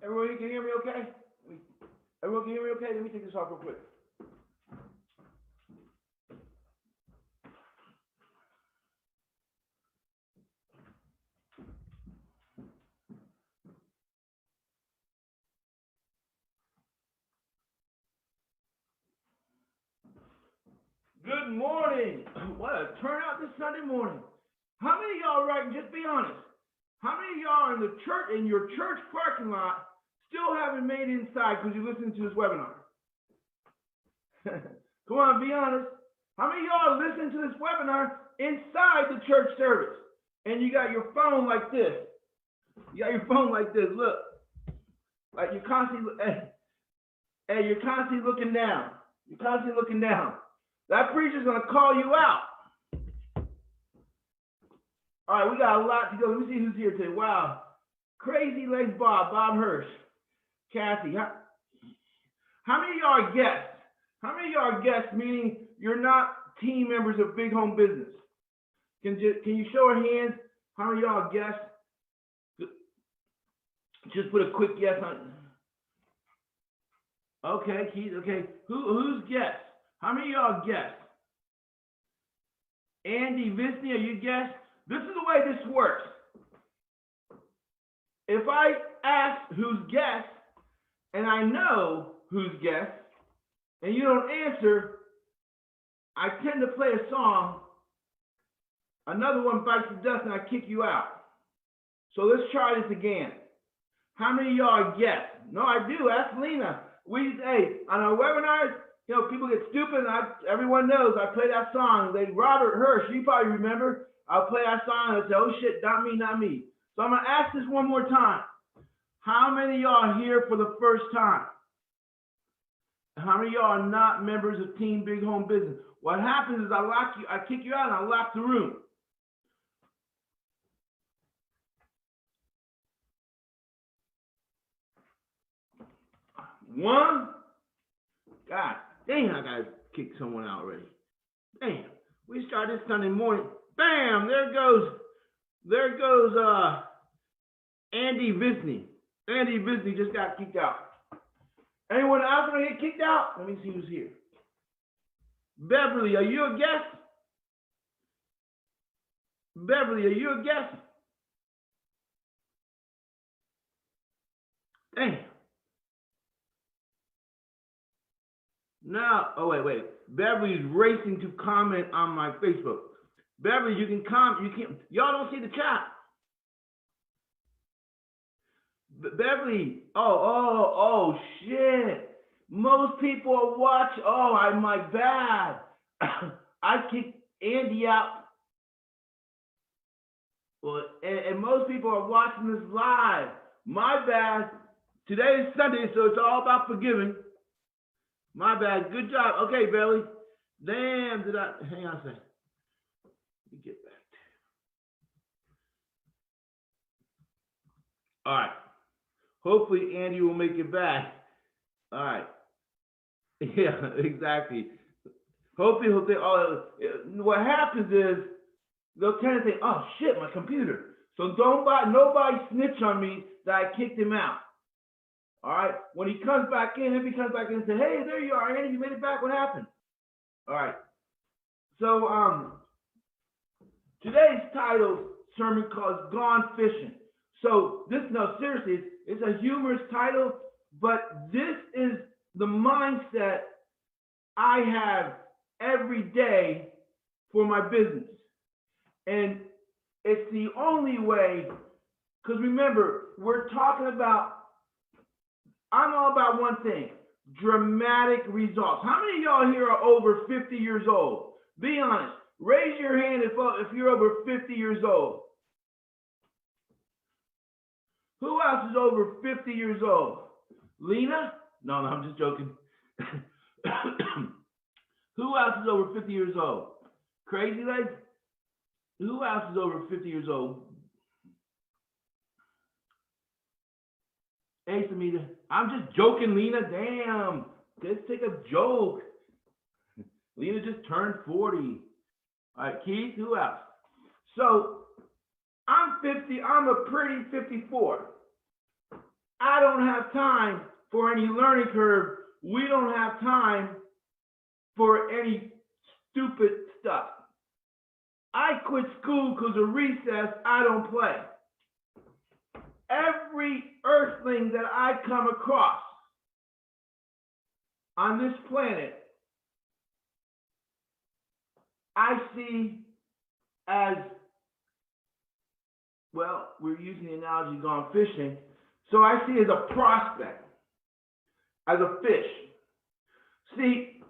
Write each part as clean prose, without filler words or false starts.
Everyone can hear me okay? Everyone can hear me okay? Let me take this off real quick. Good morning. What a turnout this Sunday morning. How many of y'all reckon, just be honest, how many of y'all are in the church, in your church parking lot, still haven't made it inside because you're listening to this webinar? Come on, be honest. How many of y'all are listening to this webinar inside the church service? And you got your phone like this. You got your phone like this, look. Like you're constantly, hey, you're constantly looking down. You're constantly looking down. That preacher's gonna call you out. All right, we got a lot to go. Let me see who's here today. Wow. Crazy Legs Bob Hirsch, Kathy. How many of y'all are guests? How many of y'all are guests, meaning you're not team members of Big Home Business? Can you show of hands how many of y'all are guests? Just put a quick yes on. Okay, Keith. Okay, who's guests? How many of y'all guests? Andy Visney, are you guests? This is the way this works. If I ask who's guest, and I know who's guest, and you don't answer, I tend to play a song. Another one bites the dust, and I kick you out. So let's try this again. How many of y'all are guests? No, I do. Ask Lena. Hey, on our webinars, you know, people get stupid, and everyone knows I play that song. Robert Hirsch, you probably remember. I'll play that song and say, oh shit, not me, not me. So I'm gonna ask this one more time. How many of y'all are here for the first time? How many of y'all are not members of Team Big Home Business? What happens is I kick you out and I lock the room. One. God damn, I gotta kick someone out already. Damn, we start this Sunday morning. Bam, there goes Andy Visney. Andy Visney just got kicked out. Anyone else gonna get kicked out? Let me see who's here. Beverly, are you a guest? Beverly, are you a guest? Damn. Now, oh wait. Beverly's racing to comment on my Facebook. Beverly, you can comment. You can't. Y'all don't see the chat. Beverly, oh shit. Most people are watching. Oh, my bad. I kicked Andy out. Well, and most people are watching this live. My bad. Today is Sunday, so it's all about forgiving. My bad. Good job. Okay, Beverly. Damn, hang on a second. Let me get back. All right. Hopefully Andy will make it back. All right. Yeah, exactly. Hopefully he'll think, what happens is they'll tend to think, oh shit, my computer. So nobody snitch on me that I kicked him out. All right. When he comes back in, if he comes back in and says, hey, there you are, Andy, you made it back. What happened? All right. So today's title sermon called Gone Fishing. So seriously, it's a humorous title, but this is the mindset I have every day for my business. And it's the only way, because remember, I'm all about one thing, dramatic results. How many of y'all here are over 50 years old? Be honest. Raise your hand if you're over 50 years old. Who else is over 50 years old? Lena? No, I'm just joking. Who else is over 50 years old? Crazy Legs? Who else is over 50 years old? Hey, Samita. I'm just joking, Lena. Damn. Let's take a joke. Lena just turned 40. All right, Keith, who else? So, I'm 50. I'm a pretty 54. I don't have time for any learning curve. We don't have time for any stupid stuff. I quit school because of recess. I don't play. Every earthling that I come across on this planet, I see as, well, we're using the analogy gone fishing, so I see as a prospect, as a fish. See,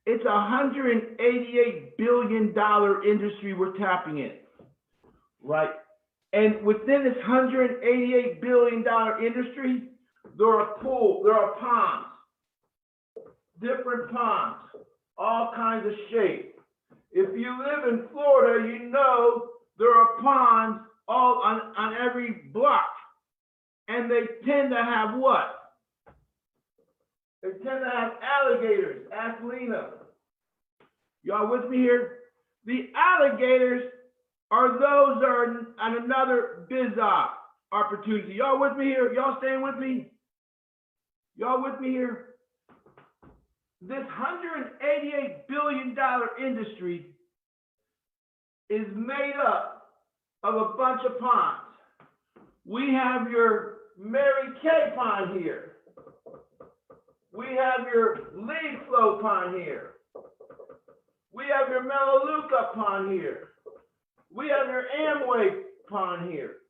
it's $188 billion industry we're tapping in, right? And within this $188 billion industry, there are ponds, different ponds, all kinds of shapes. If you live in Florida, you know there are ponds all on every block. And they tend to have what? They tend to have alligators. Ask Lena. Y'all with me here? The alligators are those that are on another biz opportunity. Y'all with me here? Y'all staying with me? Y'all with me here? This $188 billion industry is made up of a bunch of ponds. We have your Mary Kay pond here. We have your lead flow pond here. We have your Melaleuca pond here. We have your Amway pond here.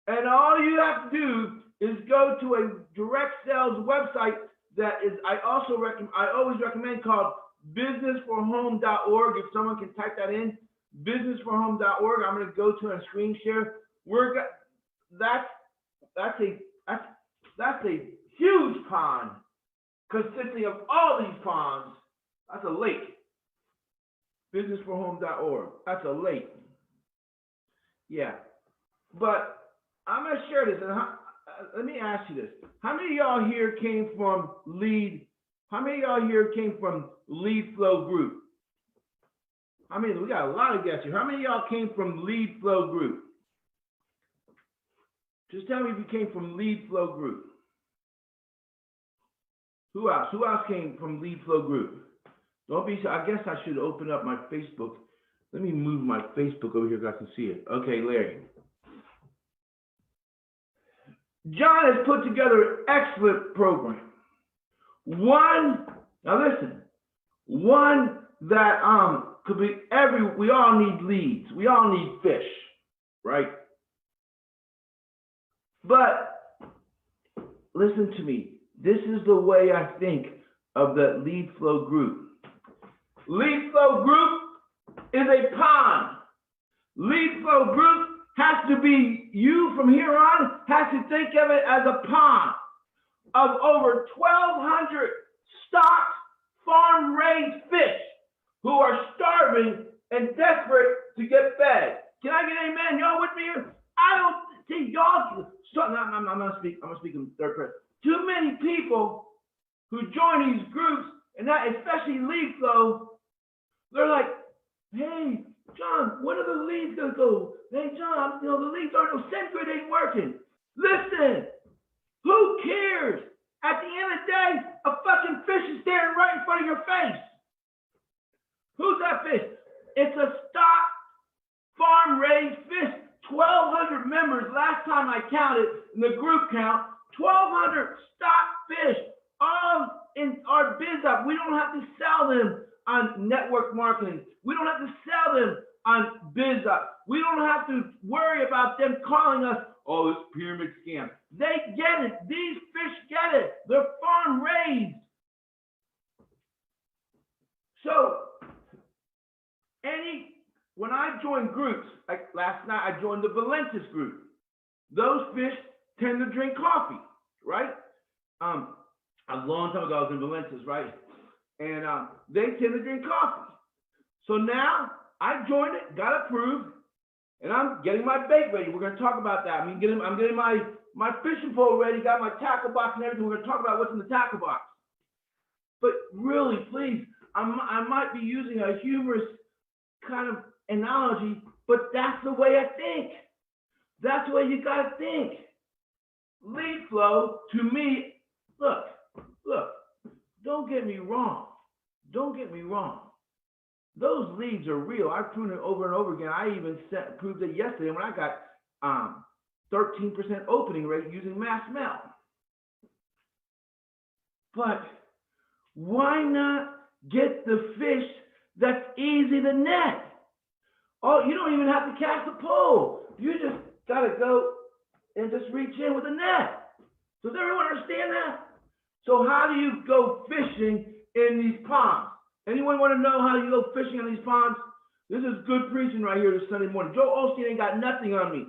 And all you have to do is go to a direct sales website that is, I always recommend, called businessforhome.org. If someone can type that in, businessforhome.org. I'm going to go to a screen share. That's a huge pond consisting of all these ponds. That's a lake. Businessforhome.org. That's a lake. Yeah. But I'm going to share this. And let me ask you this. How many of y'all here came from lead? How many of y'all here came from lead flow group? I mean, we got a lot of guests here. How many of y'all came from lead flow group? Just tell me if you came from lead flow group. Who else? Who else came from lead flow group? Don't be so. I guess I should open up my Facebook. Let me move my Facebook over here so I can see it. Okay, Larry. John has put together an excellent program. One that could be we all need leads. We all need fish, right? But listen to me. This is the way I think of the lead flow group. Lead flow group is a pond. Lead flow group has to be, you from here on, has to think of it as a pond of over 1,200 stocked, farm-raised fish who are starving and desperate to get fed. Can I get an amen? Y'all with me here? I don't see y'all. I'm gonna speak in third person. Too many people who join these groups, and that especially lead flow, they're like, hey, John, when are the leads gonna go? Hey, John, the leads aren't, no SendGrid ain't working. Listen, who cares? At the end of the day, a fucking fish is staring right in front of your face. Who's that fish? It's a stock farm-raised fish. 1,200 members last time I counted in the group count. 1,200 stock fish, all in our biz up. We don't have to sell them on network marketing. We don't have to sell them on biz up. We don't have to worry about them calling us, oh, it's pyramid scam. They get it. These fish get it. They're farm raised. So when I join groups, like last night I joined the Valentis group. Those fish tend to drink coffee, right? A long time ago I was in Valentis, right? And they tend to drink coffee. So now I joined it, got approved, and I'm getting my bait ready. We're going to talk about that. I'm getting my fishing pole ready, got my tackle box and everything. We're going to talk about what's in the tackle box. But really, please, I might be using a humorous kind of analogy, but that's the way I think. That's the way you got to think, lead flow to me, look, don't get me wrong. Don't get me wrong. Those leads are real. I've proven it over and over again. I even proved it yesterday when I got 13% opening rate using mass mail. But why not get the fish that's easy to net? Oh, you don't even have to cast a pole. You just gotta go and just reach in with a net. Does everyone understand that? So how do you go fishing in these ponds? Anyone want to know how you go fishing in these ponds? This is good preaching right here this Sunday morning. Joe Osteen ain't got nothing on me.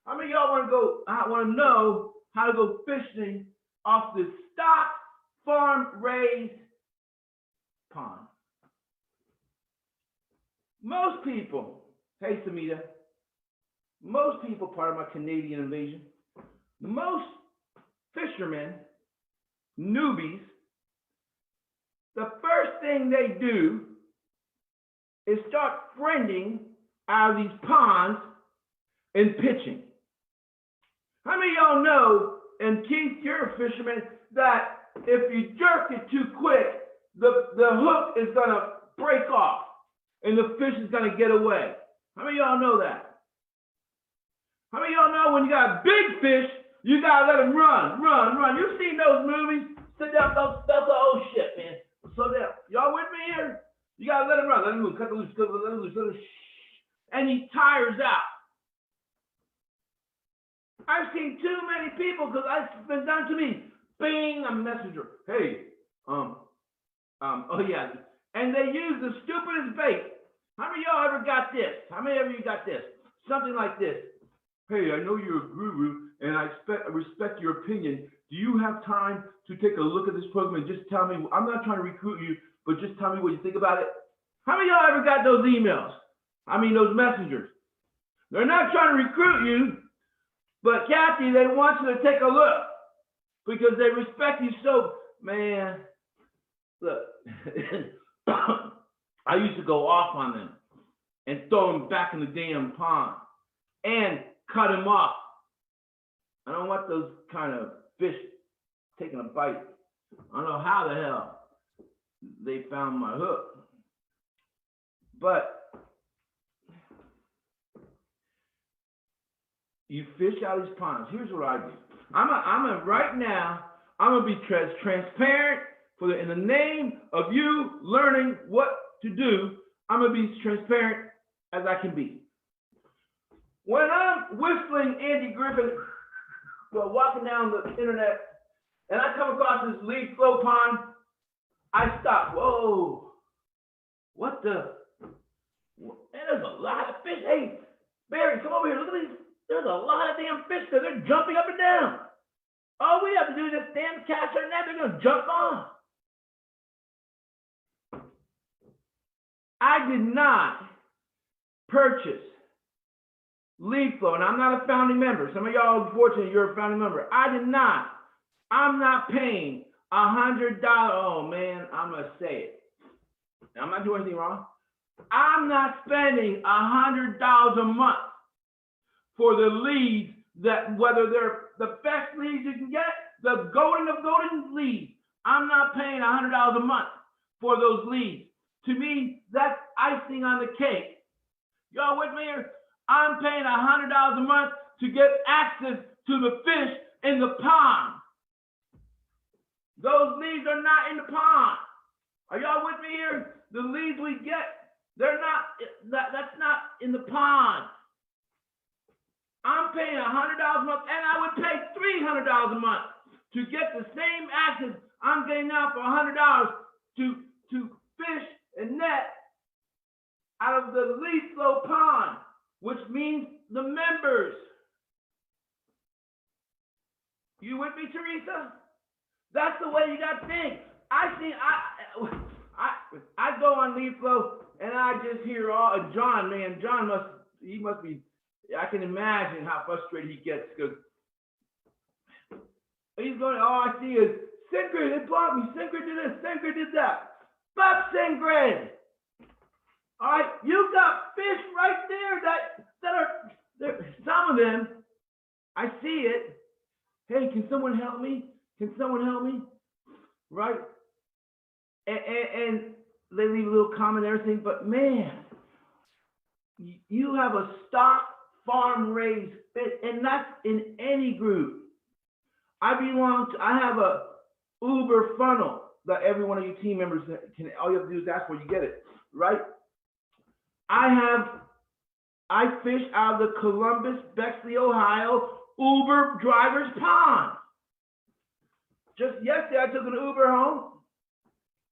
How many of y'all want to know how to go fishing off the stock farm raised pond? Most people, hey Samita, most people, part of my Canadian invasion, most fishermen, newbies, the first thing they do is start friending out of these ponds and pitching. How many of y'all know, and Keith, you're a fisherman, that if you jerk it too quick, the hook is going to break off and the fish is going to get away? How many of y'all know that? How many of y'all know when you got big fish, you got to let them run? You've seen those movies? Sit down, that's the old shit, man. Slow down. Y'all with me here? You got to let him run. Let him move. Cut the loose. Let him loose. And he tires out. I've seen too many people, because it's been done to me. Bing, a messenger. Hey, oh yeah. And they use the stupidest bait. How many of y'all ever got this? How many of you got this? Something like this. Hey, I know you're a guru, and I respect your opinion. Do you have time to take a look at this program and just tell me? I'm not trying to recruit you, but just tell me what you think about it. How many of y'all ever got those emails? Those messengers. They're not trying to recruit you, but Kathy, they want you to take a look because they respect you so. Man, look, I used to go off on them and throw them back in the damn pond and cut them off. I don't want those kind of fish taking a bite. I don't know how the hell they found my hook. But you fish out of these ponds. Here's what I do. Right now, I'm gonna be transparent in the name of you learning what to do. I'm gonna be transparent as I can be. When I'm whistling Andy Griffin, walking down the internet, and I come across this lead flow pond, I stop. Whoa, what the? Man, there's a lot of fish. Hey, Barry, come over here. Look at these. There's a lot of damn fish there. They're jumping up and down. All we have to do is just stand, cast our net. They're going to jump on. I did not purchase lead flow, and I'm not a founding member. Some of y'all, unfortunately, you're a founding member. I did not. I'm not paying $100. Oh, man, I'm going to say it. I'm not doing anything wrong. I'm not spending $100 a month for the leads that, whether they're the best leads you can get, the golden of golden leads. I'm not paying $100 a month for those leads. To me, that's icing on the cake. Y'all with me here? I'm paying $100 a month to get access to the fish in the pond. Those leads are not in the pond. Are y'all with me here? The leads we get, that's not in the pond. I'm paying $100 a month, and I would pay $300 a month to get the same access I'm getting now for $100 to fish and net out of the lead flow pond, which means the members. You with me, Teresa? That's the way you got to think. I go on lead flow and I just hear John, man. John must be. I can imagine how frustrated he gets because he's going. All I see is Singrid. It blocked me. Singrid did this. Singrid did that. Fuck Singrid. All right, you got fish right there that are some of them I see it. Hey, can someone help me? Can someone help me? Right? And they leave a little comment and everything, but man, you have a stock farm raised fish, and that's in any group. I have a Uber funnel that every one of you team members can, all you have to do is ask for, you get it, right? I fish out of the Columbus, Bexley, Ohio Uber driver's pond. Just yesterday, I took an Uber home,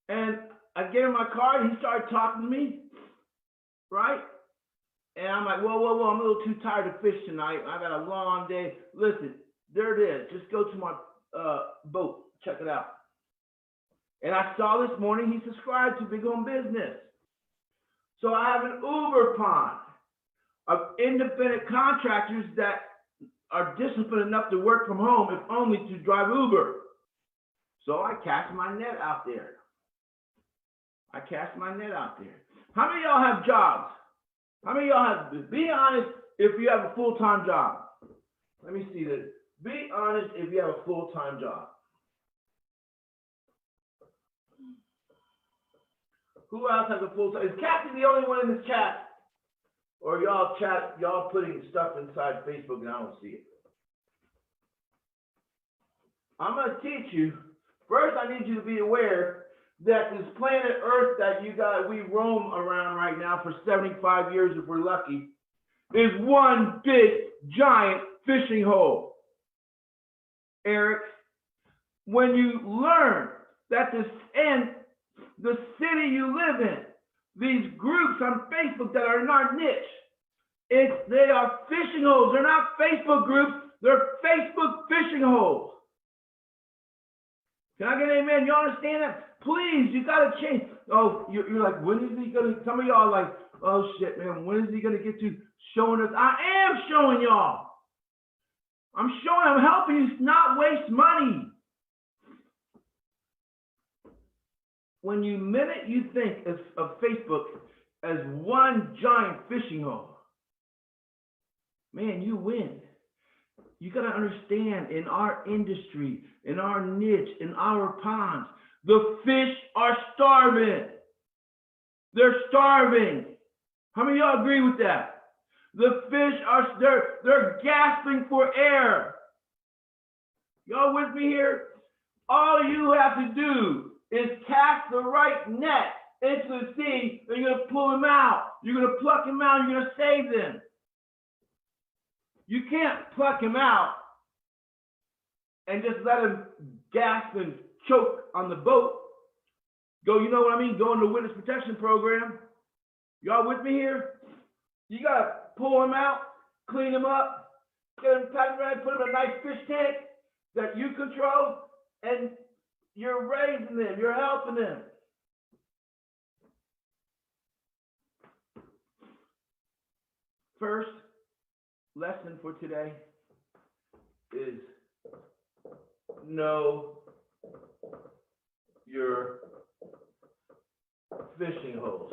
and I gave him my card, and he started talking to me, right? And I'm like, whoa, whoa, whoa, I'm a little too tired to fish tonight. I've had a long day. Listen, there it is. Just go to my boat. Check it out. And I saw this morning he subscribed to Big Home Business. So I have an Uber pond of independent contractors that are disciplined enough to work from home, if only to drive Uber. So I cast my net out there. How many of y'all have jobs? How many of y'all have, be honest if you have a full-time job. Let me see this. Be honest if you have a full-time job. Who else has a full-time? Is Kathy the only one in this chat? Or y'all putting stuff inside Facebook and I don't see it? I'm going to teach you. First, I need you to be aware that this planet Earth that we roam around right now for 75 years, if we're lucky, is one big, giant fishing hole. Eric, when you learn that the city you live in, these groups on Facebook that are in our niche, they are fishing holes. They're not Facebook groups. They're Facebook fishing holes. Can I get an amen? You understand that? Please, you got to change. Oh, you're like, when is he going to, some of y'all are like, oh shit, man, when is he going to get to showing us? I am showing y'all. I'm helping you not waste money. When you think of Facebook as one giant fishing hole, man, you win. You got to understand, in our industry, in our niche, in our ponds, the fish are starving. They're starving. How many of y'all agree with that? The fish they're gasping for air. Y'all with me here? All you have to do is cast the right net into the sea, and you're going to pull them out. You're going to pluck them out, and you're going to save them. You can't pluck him out and just let him gasp and choke on the boat. Go, you know what I mean? Go in the witness protection program. Y'all with me here? You got to pull him out, clean him up, get him tight around, put him in a nice fish tank that you control, and you're raising them. You're helping them. First lesson for today is know your fishing holes.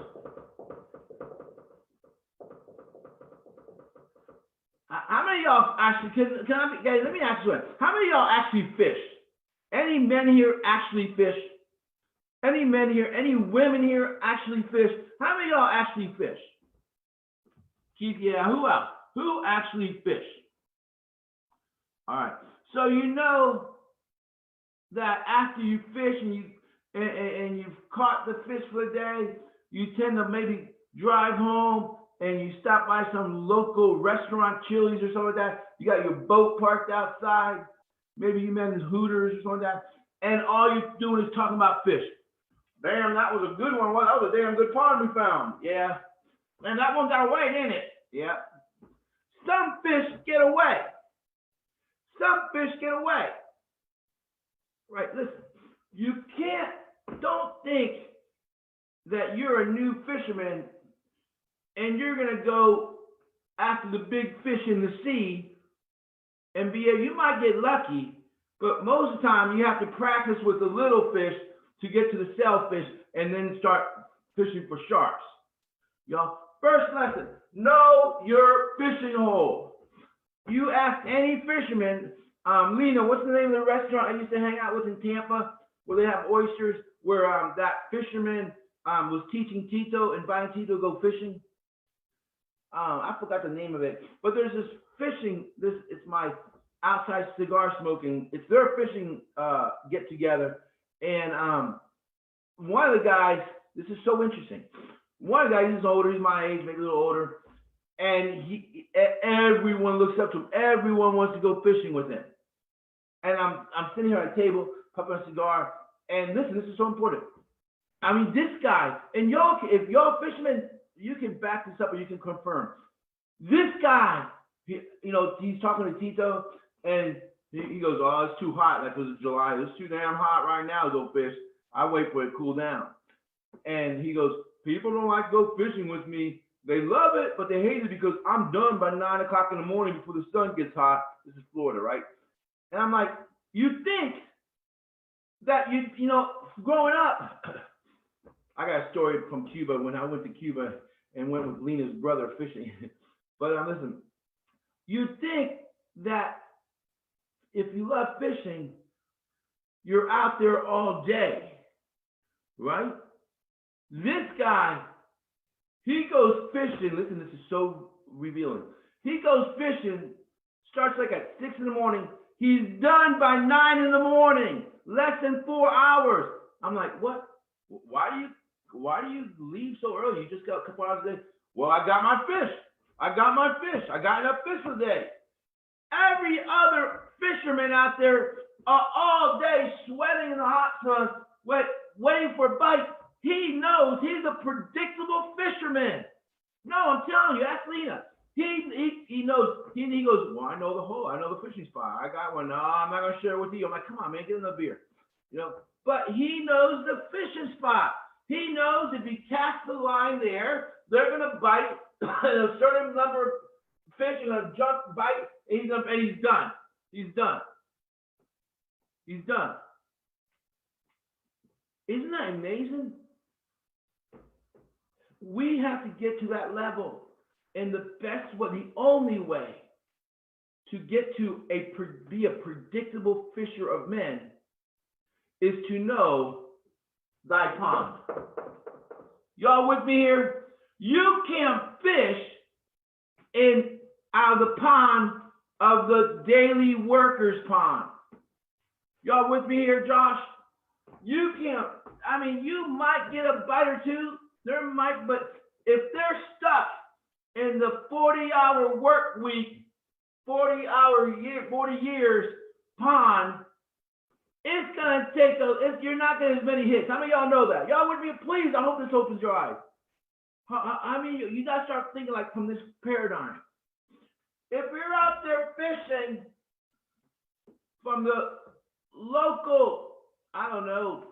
How many of y'all actually, guys, let me ask you one. How many of y'all actually fish? Any men here actually fish? Any men here, any women here actually fish? How many of y'all actually fish? Keith, yeah, who else? Who actually fish? All right. So you know that after you fish and you've caught the fish for the day, you tend to maybe drive home and you stop by some local restaurant, Chili's or something like that. You got your boat parked outside. Maybe you met in Hooters or something like that. And all you're doing is talking about fish. Damn, that was a good one. That was a damn good pond we found. Yeah. Man, that one got away, didn't it? Yeah. Some fish get away. Right, listen. Don't think that you're a new fisherman and you're going to go after the big fish in the sea and you might get lucky, but most of the time you have to practice with the little fish to get to the sailfish and then start fishing for sharks. Y'all, first lesson, know your fishing hole. You ask any fisherman, Lena, what's the name of the restaurant I used to hang out with in Tampa, where they have oysters, where that fisherman was teaching Tito, inviting Tito to go fishing. I forgot the name of it, but there's this fishing. It's my outside cigar smoking. It's their fishing get together, and one of the guys. This is so interesting. One of the guys, he's older. He's my age, maybe a little older, and everyone looks up to him. Everyone wants to go fishing with him. And I'm sitting here at a table, puffing a cigar, and listen, this is so important. I mean, this guy, and y'all, if y'all fishermen, you can back this up or you can confirm. This guy, he's talking to Tito, and he goes, "Oh, it's too hot. Like it was July. It's too damn hot right now to go fish. I wait for it to cool down." And he goes, "People don't like to go fishing with me. They love it, but they hate it because I'm done by 9 o'clock in the morning before the sun gets hot." This is Florida, right? And I'm like, you think that growing up, I got a story from Cuba when I went to Cuba and went with Lena's brother fishing. But listen, you think that if you love fishing, you're out there all day, right? This guy, he goes fishing. Listen, this is so revealing. He goes fishing, starts like at 6 in the morning. He's done by 9 in the morning, less than 4 hours. I'm like, what? Why do you leave so early? You just got a couple hours a day. Well, I got my fish. I got enough fish for the day. Every other fisherman out there are all day sweating in the hot sun, waiting for a bite. He knows he's a predictable fisherman. No, I'm telling you, ask Lena. He knows. He goes, well, I know the hole. I know the fishing spot. I got one. No, I'm not gonna share it with you. I'm like, come on, man, get another beer. But he knows the fishing spot. He knows if he casts the line there, they're gonna bite a certain number of fish and a jump bite, and he's done. He's done. He's done. Isn't that amazing? We have to get to that level. And the only way to get to be a predictable fisher of men is to know thy pond. Y'all with me here? You can't fish out of the pond of the daily workers pond. Y'all with me here, Josh? You can't, you might get a bite or two. But if they're stuck in the 40-hour work week, 40 years pond, it's gonna take you're not gonna have as many hits. How many of y'all know that? Y'all with me? Please, I hope this opens your eyes. You gotta start thinking like from this paradigm. If you're out there fishing from the local, I don't know,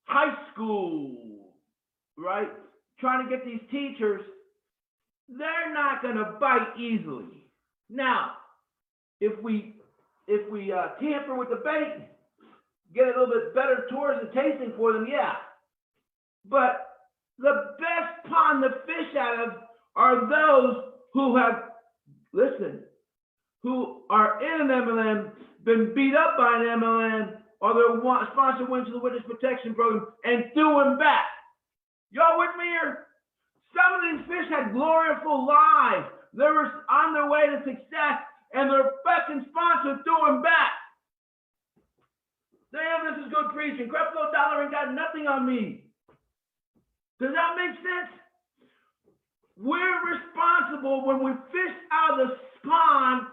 high school, right? Trying to get these teachers, they're not going to bite easily. Now, if we tamper with the bait, get a little bit better tours and tasting for them, yeah. But the best pond to fish out of are those who have, who are in an MLM, been beat up by an MLM, or their sponsor went to the Witness Protection Program and threw him back. Y'all with me here? Some of these fish had gloriful lives. They were on their way to success, and their fucking sponsor threw them back. Damn, this is good preaching. Creflo Dollar ain't got nothing on me. Does that make sense? We're responsible when we fish out of the pond.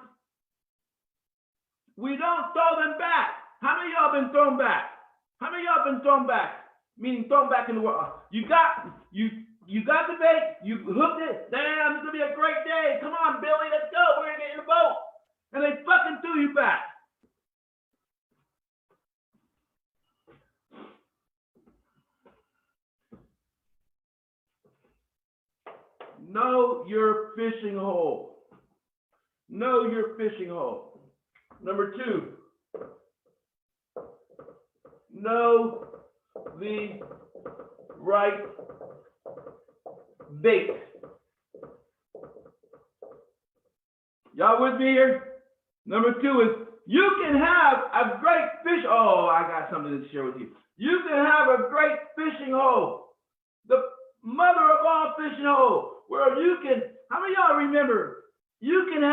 We don't throw them back. How many of y'all been thrown back? How many of y'all been thrown back? Meaning thrown back in the water. You got the bait, you hooked it. Damn, it's gonna be a great day. Come on, Billy, let's go. We're gonna get in the boat. And they fucking threw you back. Know your fishing hole. Know your fishing hole. Number 2, know the right bait. Y'all with me here? Number 2 is you can have a great fish. Oh, I got something to share with you. You can have a great fishing hole. The mother of all fishing holes, where you can, how many of y'all remember, you can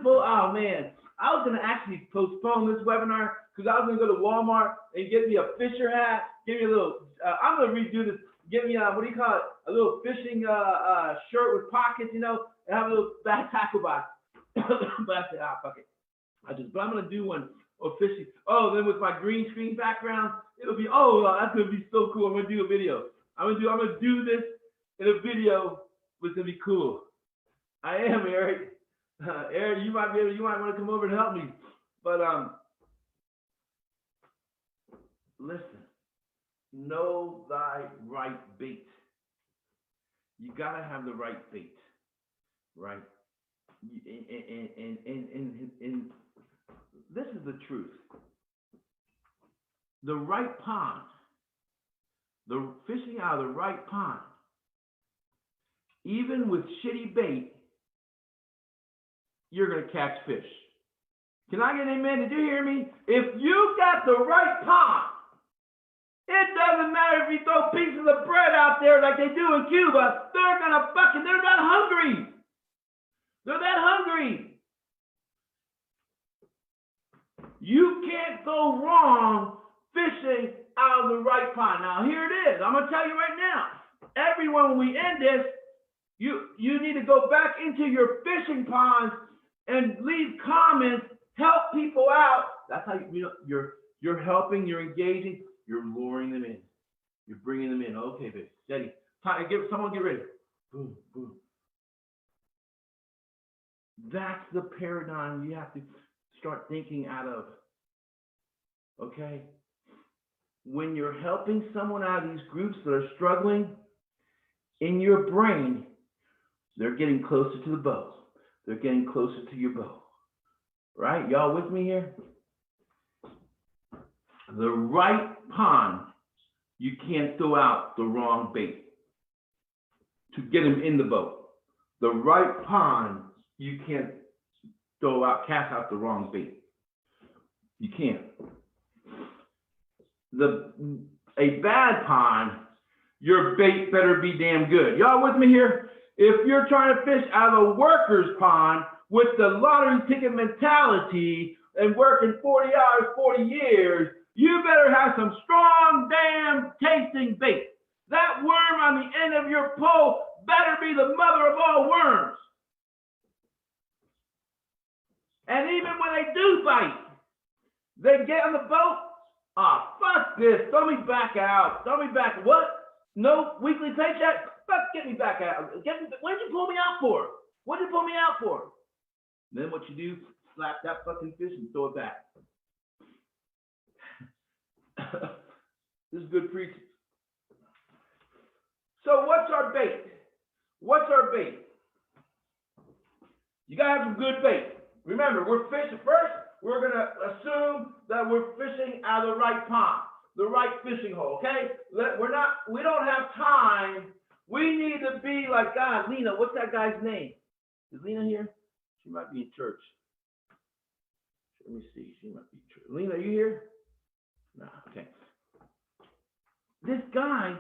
pull, oh man, I was going to actually postpone this webinar because I was going to go to Walmart and get me a fisher hat, give me a little, I'm going to redo this, get me a, what do you call it, a little fishing shirt with pockets, you know, and have a little back tackle box. But I said, fuck it. But I'm going to do one of fishing. Oh, then with my green screen background, it'll be, that's going to be so cool. I'm going to do a video. I'm gonna do this in a video. It's gonna be cool. I am, Eric. Eric, you might want to come over and help me. But listen, know thy right bait. You gotta have the right bait, right? And this is the truth. The right pond. The fishing out of the right pond, even with shitty bait, you're going to catch fish. Can I get an amen? Did you hear me? If you got the right pond, it doesn't matter if you throw pieces of bread out there like they do in Cuba, they're not hungry. They're that hungry. You can't go wrong fishing out of the right pond. Now here it is. I'm gonna tell you right now. Everyone, when we end this, you need to go back into your fishing ponds and leave comments, help people out. That's how you're helping, you're engaging, you're luring them in, you're bringing them in. Okay, baby, steady. Someone get ready. Boom, boom. That's the paradigm you have to start thinking out of. Okay. When you're helping someone out of these groups that are struggling, in your brain, they're getting closer to the bow. They're getting closer to your bow. Right? Y'all with me here? The right pond, you can't throw out the wrong bait to get them in the boat. The right pond, you can't cast out the wrong bait. You can't. A bad pond, your bait better be damn good. Y'all with me here? If you're trying to fish out of a worker's pond with the lottery ticket mentality and working 40 hours, 40 years, you better have some strong damn tasting bait. That worm on the end of your pole better be the mother of all worms. And even when they do bite, they get on the boat. Fuck this. Throw me back out. Throw me back. What? No weekly paycheck? Fuck, get me back out. What'd you pull me out for? What'd you pull me out for? Then what you do, slap that fucking fish and throw it back. This is good preaching. So what's our bait? What's our bait? You gotta have some good bait. Remember, we're fishing first. We're going to assume that we're fishing out of the right pond, the right fishing hole, okay? We don't have time. We need to be like, God, Lena, what's that guy's name? Is Lena here? She might be in church. Let me see. She might be in church. Lena, are you here? No, okay. This guy,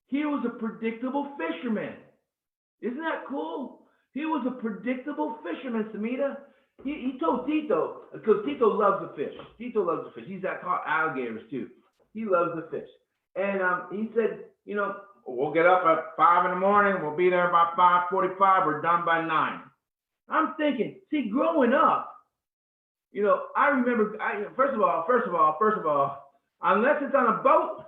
he was a predictable fisherman. Isn't that cool? He was a predictable fisherman, Samita. He told Tito, because Tito loves the fish. Tito loves the fish. He's caught alligators too. He loves the fish. And he said, we'll get up at 5 in the morning. We'll be there by 5:45. We're done by 9. I'm thinking, see, growing up, I remember, first of all, unless it's on a boat,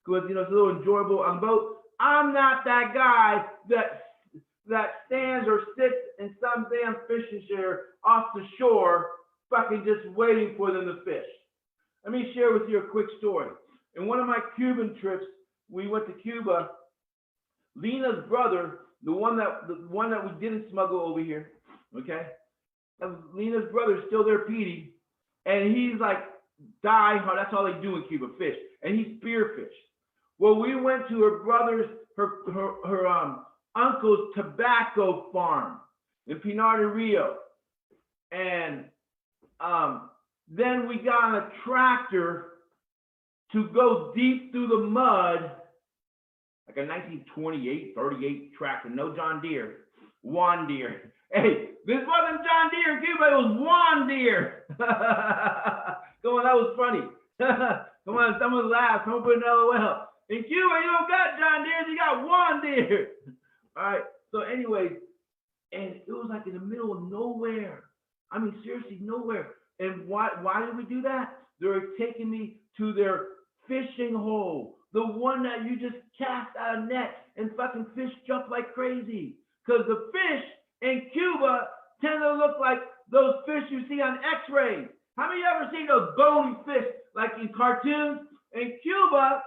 because, it's a little enjoyable on a boat, I'm not that guy that stands or sits in some damn fishing chair off the shore, fucking just waiting for them to fish. Let me share with you a quick story. In one of my Cuban trips, we went to Cuba. Lena's brother, the one that we didn't smuggle over here, okay? Lena's brother is still there, Petey, and he's like die hard. That's all they do in Cuba, fish, and he spearfish. Well, we went to her brother's, her uncle's tobacco farm in Pinar del Rio. And then we got on a tractor to go deep through the mud, like a 1928, 38 tractor, no John Deere, Juan Deere. Hey, this wasn't John Deere in Cuba, it was Juan Deere. Come on, that was funny. Come on, someone laughed, someone put an LOL. In Cuba, you don't got John Deere, you got Juan Deere. All right, so anyway, and it was like in the middle of nowhere. I mean, seriously, nowhere. And why did we do that? They were taking me to their fishing hole, the one that you just cast out a net and fucking fish jump like crazy. Because the fish in Cuba tend to look like those fish you see on X-rays. How many of you ever seen those bony fish like in cartoons? In Cuba,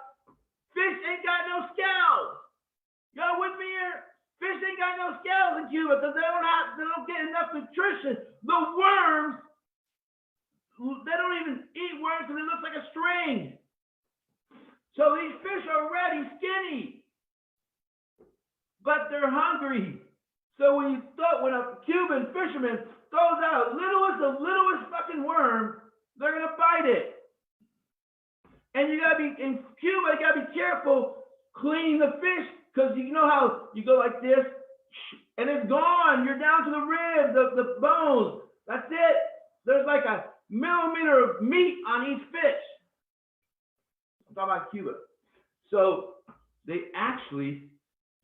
fish ain't got no scales. Y'all with me here? Fish ain't got no scales in Cuba because they don't get enough nutrition. The worms, they don't even eat worms because it looks like a string. So these fish are already skinny, but they're hungry. So when a Cuban fisherman throws out the littlest fucking worm, they're gonna bite it. And you gotta be in Cuba. You gotta be careful cleaning the fish because you know how you go like this, and it's gone. You're down to the ribs, the bones. That's it. There's like a millimeter of meat on each fish. I'm talking about Cuba. So they actually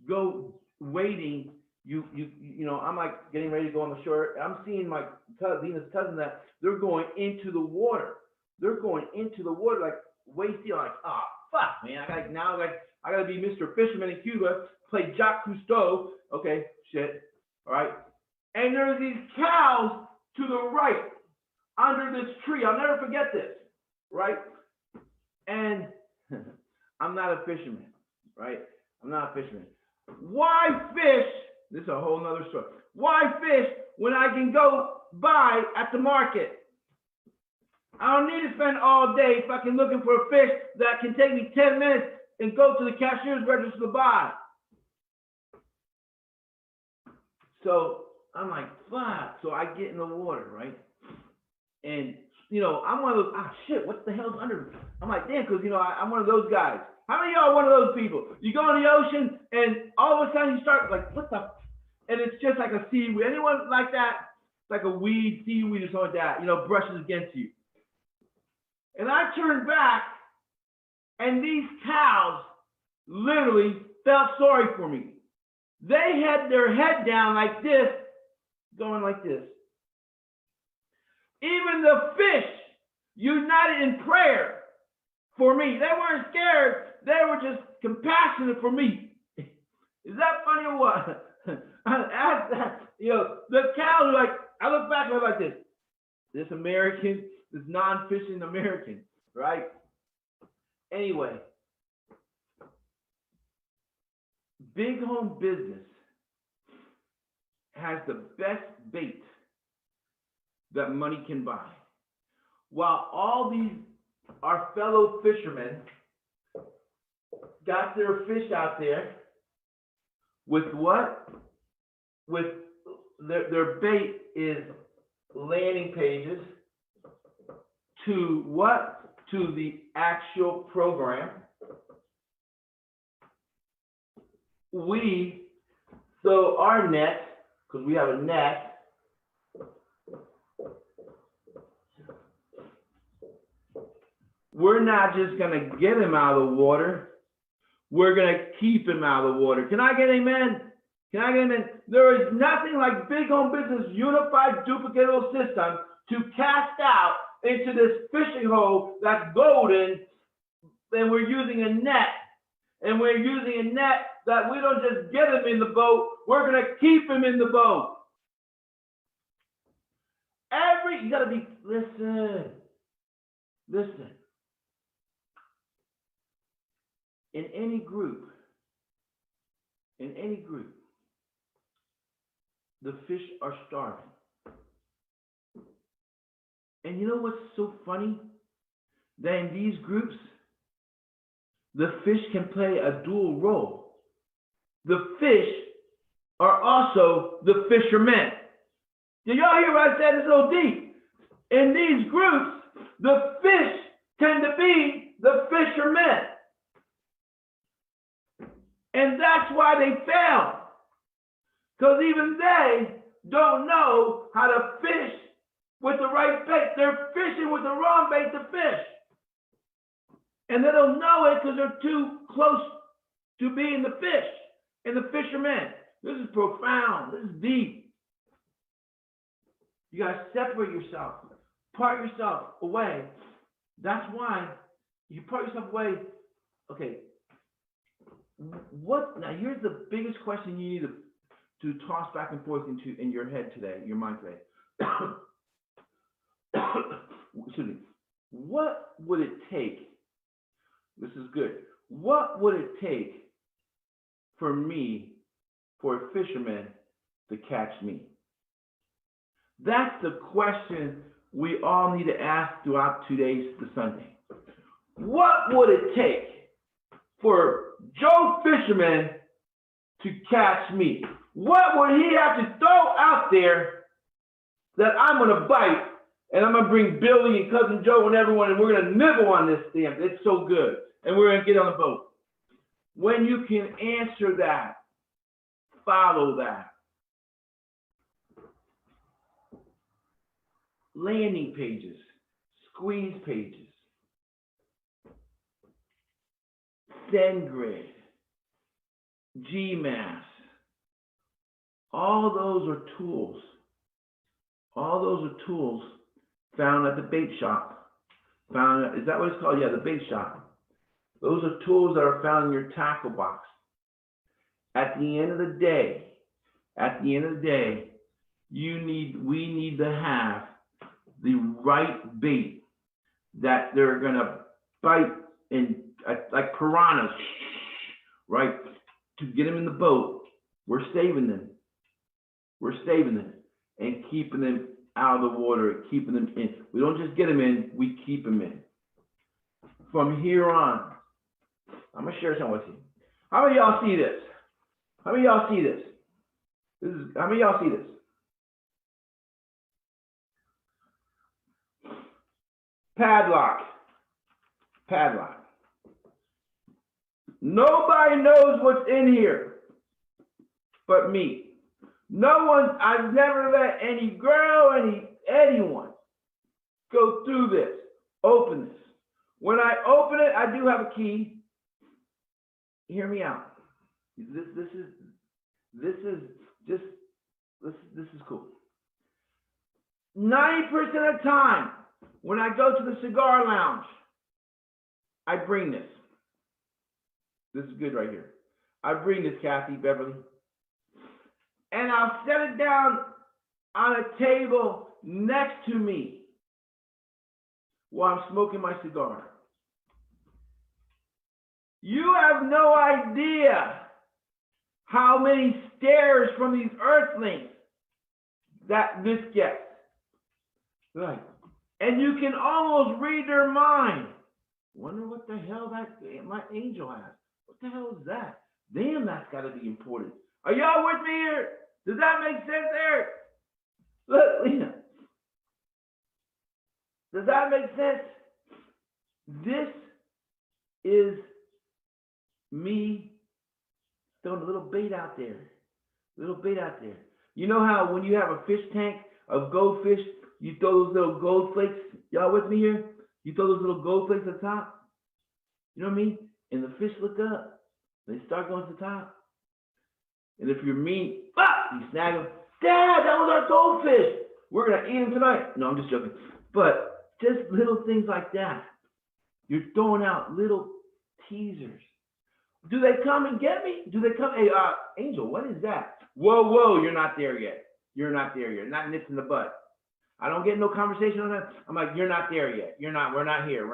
go wading. You know, I'm like getting ready to go on the shore. I'm seeing my Zena's cousin that they're going into the water. They're going into the water like waist deep. Like, oh fuck, man! I gotta be Mr. Fisherman in Cuba. Play Jacques Cousteau. Okay, shit. All right. And there's these cows to the right under this tree. I'll never forget this. Right. And I'm not a fisherman. Right. I'm not a fisherman. Why fish? This is a whole nother story. Why fish when I can go buy at the market? I don't need to spend all day fucking looking for a fish that can take me 10 minutes and go to the cashier's register to buy. So I'm like, fuck. So I get in the water, right? And, you know, I'm one of those, shit, what the hell's under me? I'm like, damn, because, you know, I'm one of those guys. How many of y'all are one of those people? You go in the ocean and all of a sudden you start like, what the? And it's just like a seaweed. Anyone like that? It's like a weed, seaweed or something like that, you know, brushes against you. And I turned back and these cows literally felt sorry for me. They had their head down like this, going like this. Even the fish united in prayer for me. They weren't scared. They were just compassionate for me. Is that funny or what? You know, the cows are like, I look back and I'm like this. This American, this non-fishing American, right? Anyway, big home business has the best bait that money can buy. While all these, our fellow fishermen got their fish out there with what? With their bait is landing pages to what? To the actual program. So our net, because we have a net, we're not just going to get him out of the water. We're going to keep him out of the water. Can I get an amen? Can I get an amen? There is nothing like big home business unified duplicatable system to cast out into this fishing hole that's golden. And we're using a net. And we're using a net that we don't just get him in the boat. We're going to keep him in the boat. You got to be, listen. In any group, the fish are starving. And you know what's so funny? That in these groups, the fish can play a dual role. The fish are also the fishermen. Did y'all hear what I said? It's a little deep. In these groups, the fish tend to be the fishermen. And that's why they fail. Because even they don't know how to fish with the right bait. They're fishing with the wrong bait to fish. And they don't know it because they're too close to being the fish and the fishermen. This is profound. This is deep. You got to separate yourself. Part yourself away. That's why you part yourself away. Okay. Now here's the biggest question you need to toss back and forth in your head today, your mind today. Excuse me. What would it take? This is good. What would it take for a fisherman to catch me? That's the question we all need to ask throughout today's Sunday. What would it take for Joe Fisherman to catch me? What would he have to throw out there that I'm going to bite, and I'm going to bring Billy and Cousin Joe and everyone, and we're going to nibble on this thing. It's so good. And we're going to get on the boat. When you can answer that, follow that. Landing pages, squeeze pages, SendGrid, GMass, all those are tools. All those are tools found at the bait shop. Is that what it's called? Yeah, the bait shop. Those are tools that are found in your tackle box. At the end of the day, we need to have the right bait that they're gonna bite in, like piranhas, right? To get them in the boat, we're saving them and keeping them out of the water, keeping them in. We don't just get them in, we keep them in. From here on, I'm gonna share something with you. How many of y'all see this? How many of y'all see this? How many of y'all see this? Padlock. Nobody knows what's in here but me. I've never let any girl, anyone go through this, open this. When I open it, I do have a key. Hear me out. This is cool. 90% of the time, when I go to the cigar lounge, I bring this. This is good right here. I bring this, Kathy, Beverly. And I'll set it down on a table next to me while I'm smoking my cigar. You have no idea how many stares from these earthlings that this gets. Right. And you can almost read their mind. Wonder what the hell my angel has. What the hell is that? Damn, that's got to be important. Are y'all with me here? Does that make sense, Eric? Look, Lena. Does that make sense? This is me throwing a little bait out there. You know how when you have a fish tank of goldfish, you throw those little gold flakes? Y'all with me here? You throw those little gold flakes at the top? You know what I mean? And the fish look up. They start going to the top. And if you're mean, you snag them. Dad, that was our goldfish. We're going to eat them tonight. No, I'm just joking. But just little things like that. You're throwing out little teasers. Do they come and get me? Do they come? Hey, Angel, what is that? Whoa, you're not there yet. Not nips in the butt. I don't get no conversation on that. I'm like, you're not there yet. We're not here.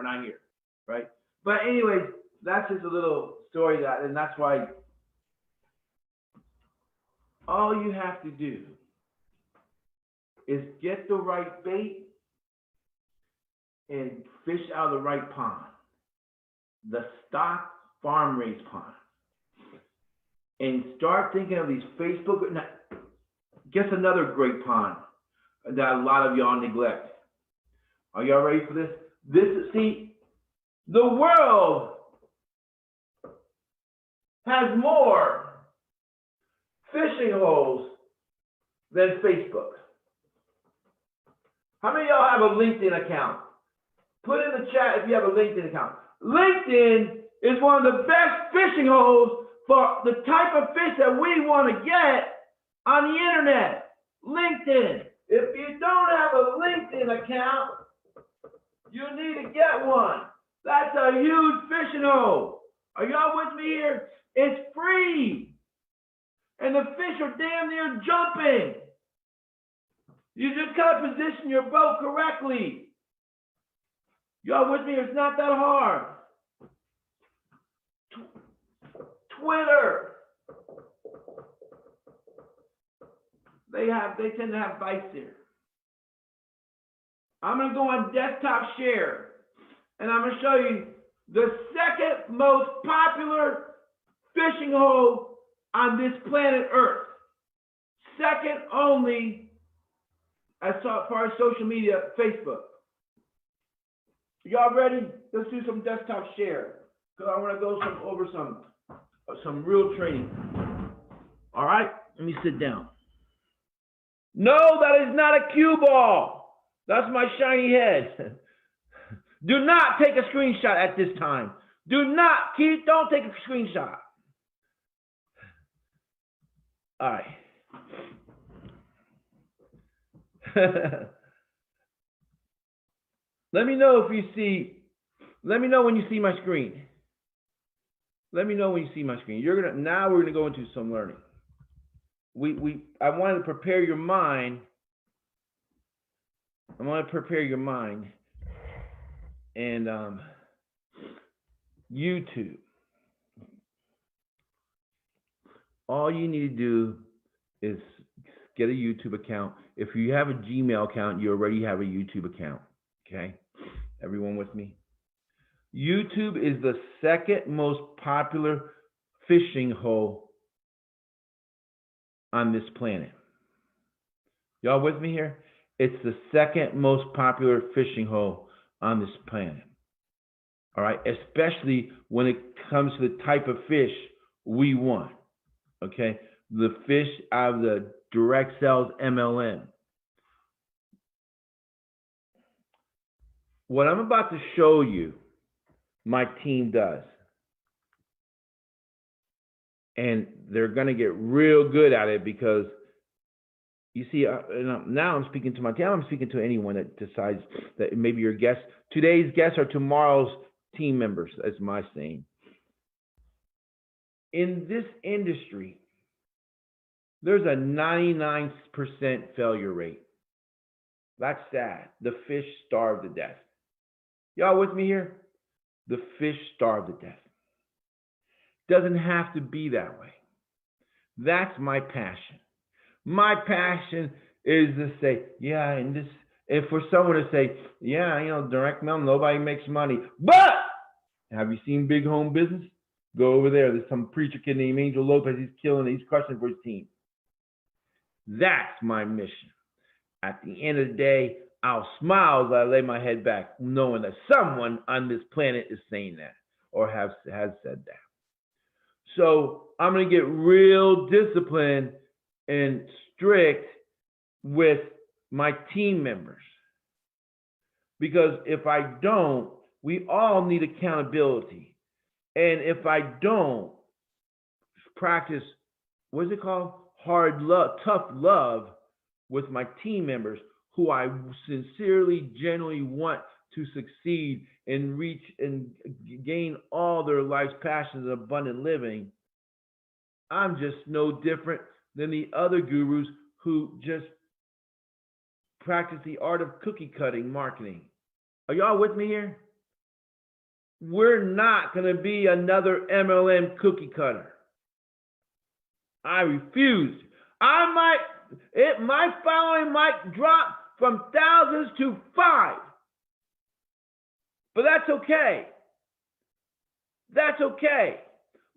Right? But anyways, that's just a little story and that's why all you have to do is get the right bait and fish out of the right pond. The stock farm raised pond. And start thinking of these Facebook. Guess another great pond. that a lot of y'all neglect. Are y'all ready for this? See, the world has more fishing holes than Facebook. How many of y'all have a LinkedIn account? Put in the chat if you have a LinkedIn account. LinkedIn is one of the best fishing holes for the type of fish that we want to get on the internet. LinkedIn. If you don't have a LinkedIn account, you need to get one. That's a huge fishing hole. Are y'all with me here? It's free. And the fish are damn near jumping. You just gotta position your boat correctly. Y'all with me? It's not that hard. Twitter. They tend to have bites there. I'm gonna go on desktop share, and I'm gonna show you the second most popular fishing hole on this planet Earth. Second only, as far as social media, Facebook. Y'all ready? Let's do some desktop share, because I want to go over some real training. All right, let me sit down. No, that is not a cue ball. That's my shiny head. Do not take a screenshot at this time. Don't take a screenshot. All right. Let me know when you see my screen. Let me know when you see my screen. Now we're gonna go into some learning. I wanted to prepare your mind. I want to prepare your mind and YouTube. All you need to do is get a YouTube account. If you have a Gmail account, you already have a YouTube account. Okay, everyone with me? YouTube is the second most popular fishing hole on this planet. Y'all with me here? It's the second most popular fishing hole on this planet. All right, especially when it comes to the type of fish we want. Okay, the fish out of the direct sales MLM. What I'm about to show you, my team does. And they're going to get real good at it because, you see, now I'm speaking to my team. I'm speaking to anyone that decides that maybe your guests, today's guests are tomorrow's team members, as my saying. In this industry, there's a 99% failure rate. That's sad. The fish starve to death. Y'all with me here? The fish starve to death. Doesn't have to be that way. That's my passion. My passion is to say, yeah, and for someone to say, yeah, direct mail, nobody makes money. But have you seen Big Home Business? Go over there. There's some preacher kid named Michelangelo Lopez. He's killing it. He's crushing for his team. That's my mission. At the end of the day, I'll smile as I lay my head back, knowing that someone on this planet is saying that or has said that. So I'm going to get real disciplined and strict with my team members. Because if I don't, we all need accountability. And if I don't practice, what is it called? Hard love, tough love with my team members who I sincerely, genuinely want to succeed and reach and gain all their life's passions of abundant living, I'm just no different than the other gurus who just practice the art of cookie cutting marketing. Are y'all with me here? We're not going to be another MLM cookie cutter. I refuse. My following might drop from thousands to 5. But that's okay. That's okay.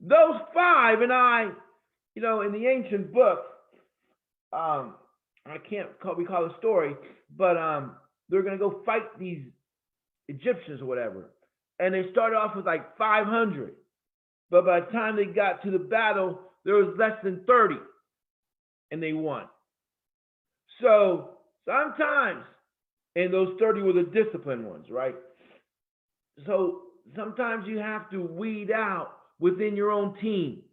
Those 5 and I, in the ancient book, I can't recall the story, but they're gonna go fight these Egyptians or whatever, and they started off with like 500, but by the time they got to the battle, there was less than 30, and they won. So sometimes, and those 30 were the disciplined ones, right? So sometimes you have to weed out within your own team.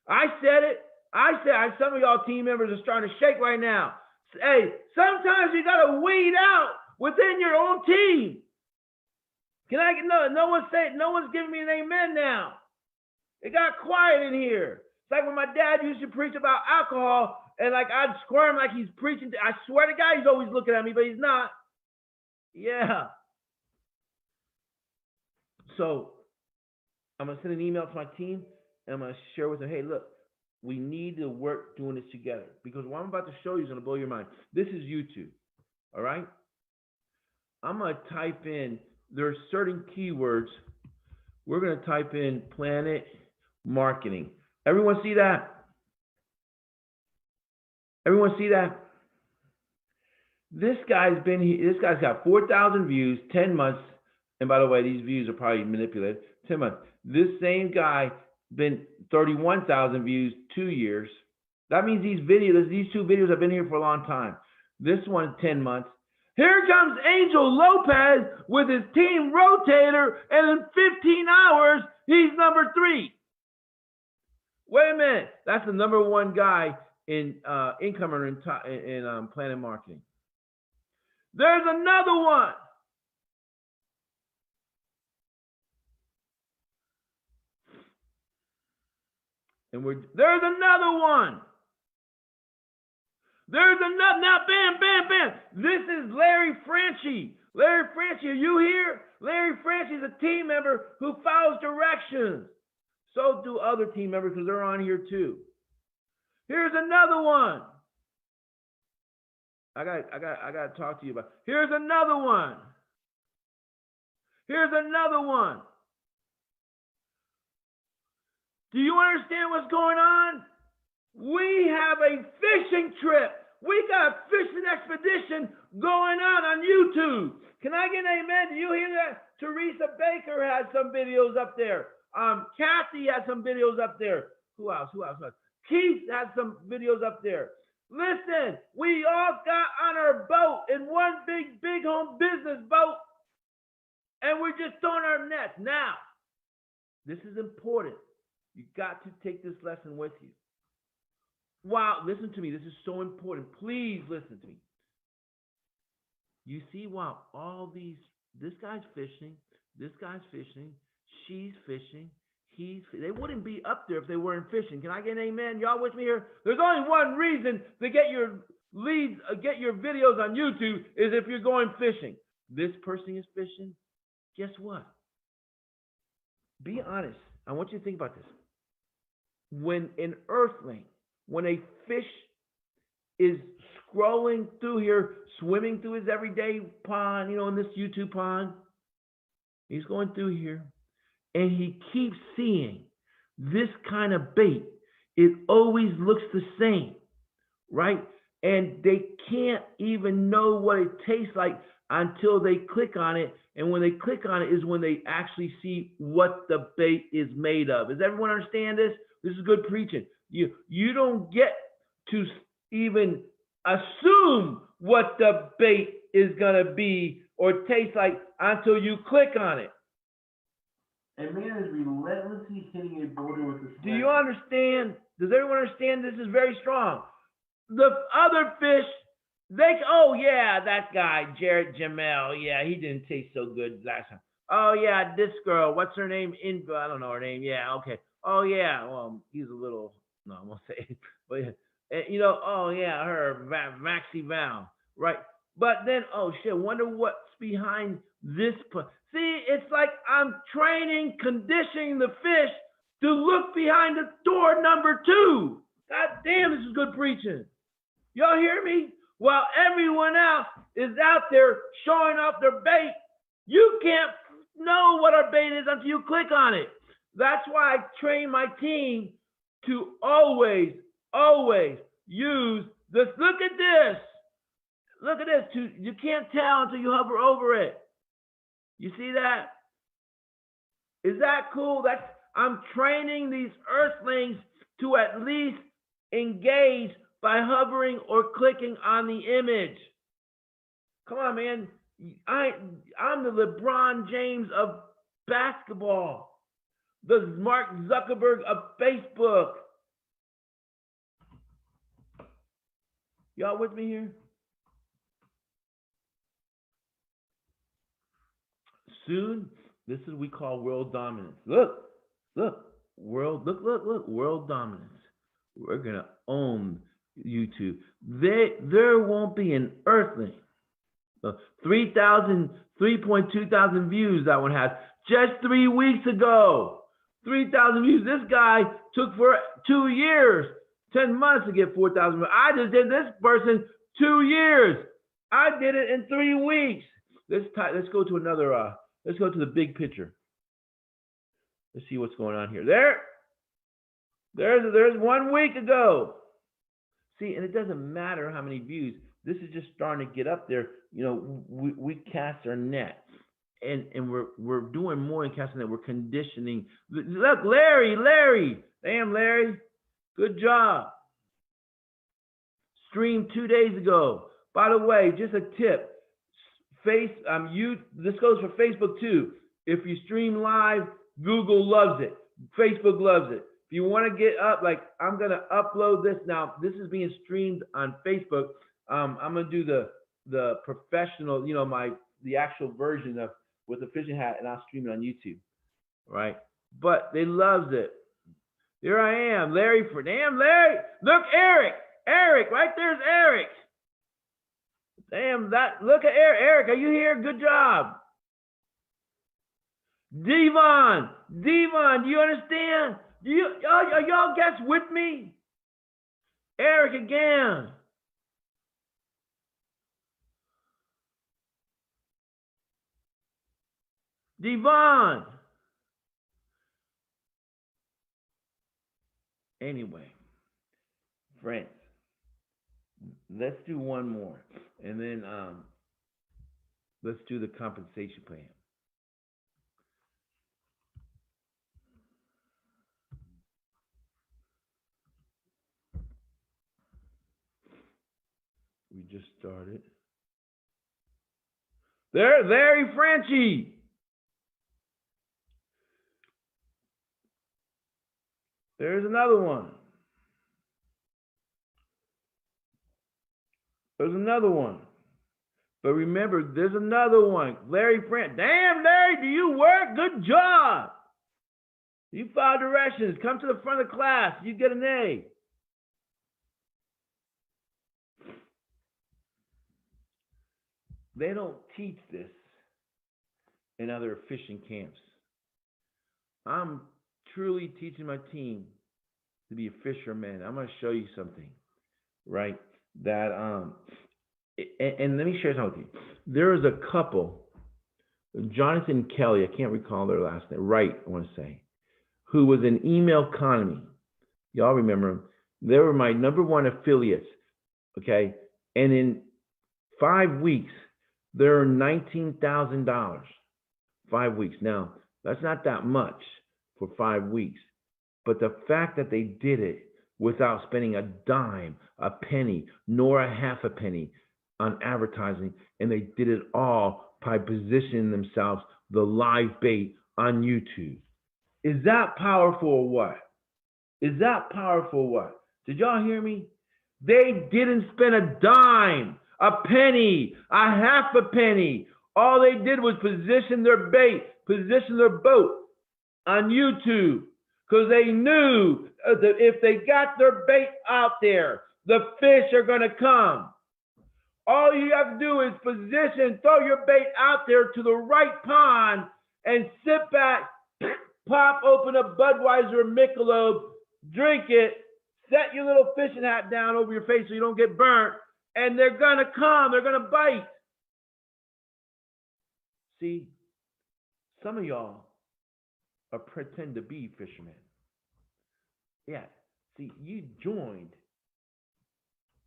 I said it. Some of y'all team members are starting to shake right now. Hey, sometimes you got to weed out within your own team. Can I get no one's giving me an amen now. It got quiet in here. It's like when my dad used to preach about alcohol, and like I'd squirm like he's preaching. I swear to God, he's always looking at me, but he's not. Yeah. So I'm gonna send an email to my team, and I'm gonna share with them, hey, look, we need to work doing this together, because what I'm about to show you is gonna blow your mind. This is YouTube, all right? I'm gonna type in, there are certain keywords. We're gonna type in PlanNet marketing. Everyone see that? Everyone see that? This guy's got 4,000 views, 10 months. And by the way, these views are probably manipulated. 10 months. This same guy been 31,000 views, 2 years. That means these two videos have been here for a long time. This one, 10 months. Here comes Angel Lopez with his team rotator, and in 15 hours, he's number 3. Wait a minute. That's the number 1 guy in income earner in PlanNet marketing. There's another one. And there's another one. There's another. Now, bam, bam, bam. This is Larry Franchi. Larry Franchi, are you here? Larry Franchi is a team member who follows directions. So do other team members, because they're on here too. Here's another one. I got to talk to you about. Here's another one. Here's another one. Do you understand what's going on? We have a fishing trip. We got a fishing expedition going on YouTube. Can I get an amen? Do you hear that? Teresa Baker has some videos up there. Kathy has some videos up there. Who else? Keith has some videos up there. Listen, we all got on our boat in one big home business boat, and we're just throwing our nets. Now, this is important. You got to take this lesson with you. Wow, listen to me. This is so important. Please listen to me. You see, wow, this guy's fishing, she's fishing, they wouldn't be up there if they weren't fishing. Can I get an amen? Y'all with me here? There's only one reason to get your leads, get your videos on YouTube, is if you're going fishing. This person is fishing. Guess what? Be honest. I want you to think about this. When an earthling, when a fish is scrolling through here, swimming through his everyday pond, in this YouTube pond, he's going through here, and he keeps seeing this kind of bait. It always looks the same, right? And they can't even know what it tastes like until they click on it. And when they click on it is when they actually see what the bait is made of. Does everyone understand this? This is good preaching. You don't get to even assume what the bait is going to be or taste like until you click on it. A man is relentlessly hitting a boulder with his. Do you understand? Does everyone understand this is very strong? The other fish, oh yeah, that guy, Jared Jamel, yeah, he didn't taste so good last time. Oh yeah, this girl, what's her name? I don't know her name. Yeah, okay. Oh yeah, well, he's a little, no, I won't say it. But oh yeah, her, Maxie Val, right? But then, oh shit, wonder what's behind this. See, it's like I'm conditioning the fish to look behind the door number 2. God damn, this is good preaching. Y'all hear me? While everyone else is out there showing off their bait, you can't know what our bait is until you click on it. That's why I train my team to always use this. Look at this. Look at this. You can't tell until you hover over it. You see that? Is that cool? I'm training these earthlings to at least engage by hovering or clicking on the image. Come on, man. I'm the LeBron James of basketball, the Mark Zuckerberg of Facebook. Y'all with me here? Soon, this is what we call world dominance. Look, world dominance. We're gonna own YouTube. There won't be an earthling. 3.2 thousand views that one has just 3 weeks ago. 3,000 views. This guy took for 2 years, 10 months to get 4,000. I just did this person 2 years. I did it in 3 weeks. Let's go to another. Let's go to the big picture. Let's see what's going on here. There's 1 week ago. See, and it doesn't matter how many views. This is just starting to get up there. You know, we cast our net, and we're doing more than casting net. We're conditioning. Look, Larry, damn Larry, good job. Streamed 2 days ago. By the way, just a tip. This goes for Facebook too. If you stream live, Google loves it. Facebook loves it. If you want to get up, like I'm gonna upload this now. This is being streamed on Facebook. I'm gonna do the professional, the actual version of with the fishing hat, and I'll stream it on YouTube, right? But they loves it. Here I am, Larry. Damn Larry. Look, Eric, right there's Eric. Damn that. Look at Eric. Eric, are you here? Good job. Devon, do you understand? Are y'all guys with me? Eric again. Devon. Anyway, friends, let's do one more, and then let's do the compensation plan. We just started. There, Larry Franchi. There's another one. There's another one. But remember, there's another one. Larry Franchi. Damn, Larry, do you work? Good job. You follow directions. Come to the front of the class. You get an A. They don't teach this in other fishing camps. I'm truly teaching my team to be a fisherman. I'm going to show you something, right? That and let me share something with you. There is a couple, Jonathan and Kelly, I can't recall their last name, Wright, I want to say, who was in Email Economy. Y'all remember them. They were my #1 affiliates, okay? And in 5 weeks, they earned $19,000. 5 weeks. Now, that's not that much for 5 weeks. But the fact that they did it without spending a dime, a penny, nor a half a penny on advertising, and they did it all by positioning themselves, the live bait on YouTube. Is that powerful or what? Is that powerful or what? Did y'all hear me? They didn't spend a dime, a penny, a half a penny. All they did was position their bait, position their boat on YouTube, because they knew that if they got their bait out there, the fish are going to come. All you have to do is position, throw your bait out there to the right pond, and sit back, pop open a Budweiser or Michelob, drink it, set your little fishing hat down over your face so you don't get burnt, and they're going to come, they're going to bite. See, some of y'all are pretend to be fishermen. Yeah, see, you joined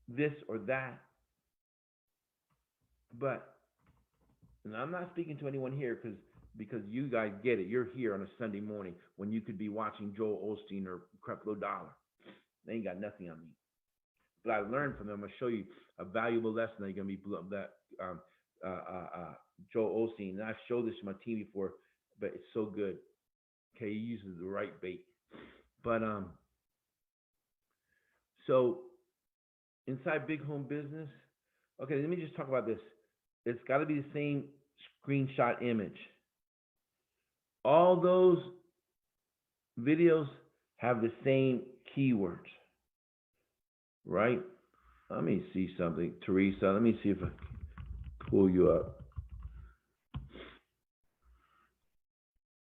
this or that But, and I'm not speaking to anyone here because you guys get it. You're here on a Sunday morning when you could be watching Joel Osteen or Creflo Dollar. They ain't got nothing on me. But I learned from them. I'm gonna show you a valuable lesson that you're gonna be Joel Osteen. And I've showed this to my team before, but it's so good. Okay, he uses the right bait. But so inside big home business, okay, let me just talk about this. It's got to be the same screenshot image. All those videos have the same keywords, right? Let me see something, Teresa. Let me see if I can pull you up.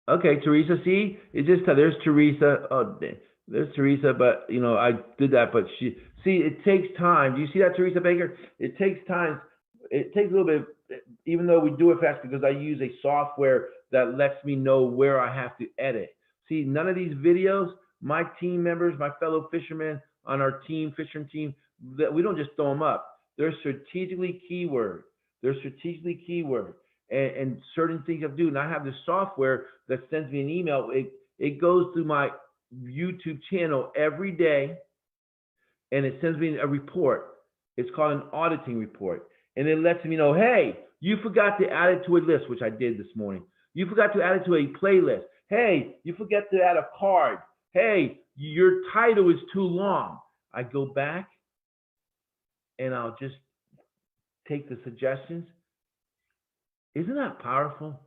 Okay, Teresa, see? It just, there's Teresa. Oh, there's Teresa, but, you know, I did that, but it takes time. Do you see that, Teresa Baker? It takes time. It takes a little bit, even though we do it fast, because I use a software that lets me know where I have to edit. See, none of these videos, my team members, my fellow fishermen on our team, fisherman team, that we don't just throw them up. They're strategically keyword. And certain things I do. And I have this software that sends me an email. It goes through my YouTube channel every day, and it sends me a report. It's called an auditing report. And it lets me know, hey, you forgot to add it to a list, which I did this morning. You forgot to add it to a playlist. Hey, you forgot to add a card. Hey, your title is too long. I go back and I'll just take the suggestions. Isn't that powerful?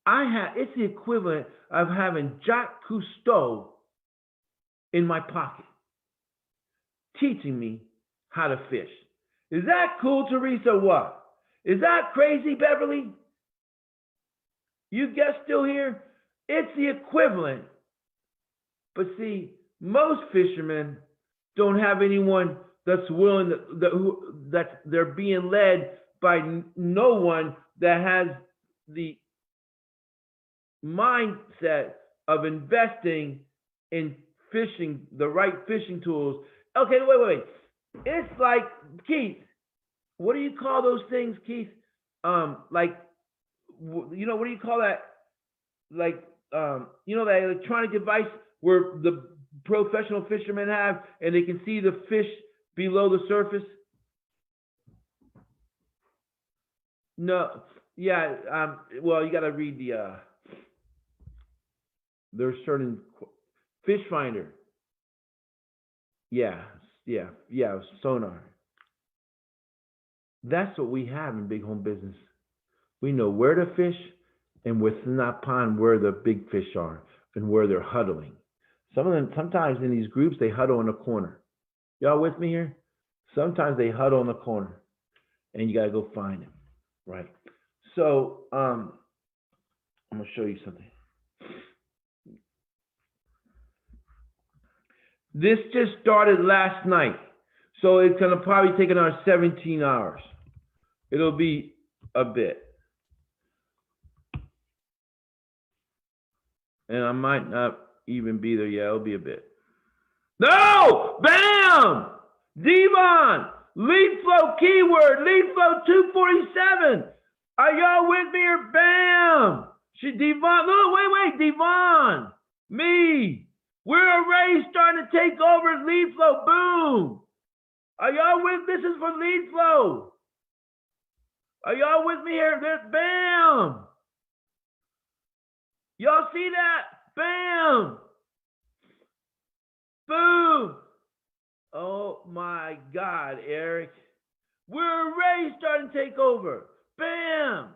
It's the equivalent of having Jacques Cousteau in my pocket, teaching me how to fish. Is that cool, Teresa? What? Is that crazy, Beverly? You guys still here? It's the equivalent. But see, most fishermen don't have anyone that's willing, that they're being led by no one that has the mindset of investing in fishing, the right fishing tools. Okay, wait. It's like, Keith, what do you call those things, Keith? Like, you know, what do you call that? Like, you know, that electronic device where the professional fishermen have, and they can see the fish below the surface? No, yeah, well, you got to read there's certain fish finder. Yeah, sonar. That's what we have in big home business. We know where to fish and within that pond where the big fish are and where they're huddling. Some of them, sometimes in these groups, they huddle in a corner. Y'all with me here? Sometimes they huddle in the corner, and you got to go find them, right? So I'm going to show you something. This just started last night, so it's going to probably take another 17 hours. It'll be a bit. And I might not even be there yet. It'll be a bit. No! Bam! Devon! Lead flow keyword. Lead flow 247. Are y'all with me or bam? Devon. Look, wait. Devon. Me. We're already starting to take over lead flow. Boom. Are y'all with? This is for lead flow. Are y'all with me here? Bam. Y'all see that? Bam. Boom. Oh my God, Eric. We're already starting to take over. Bam.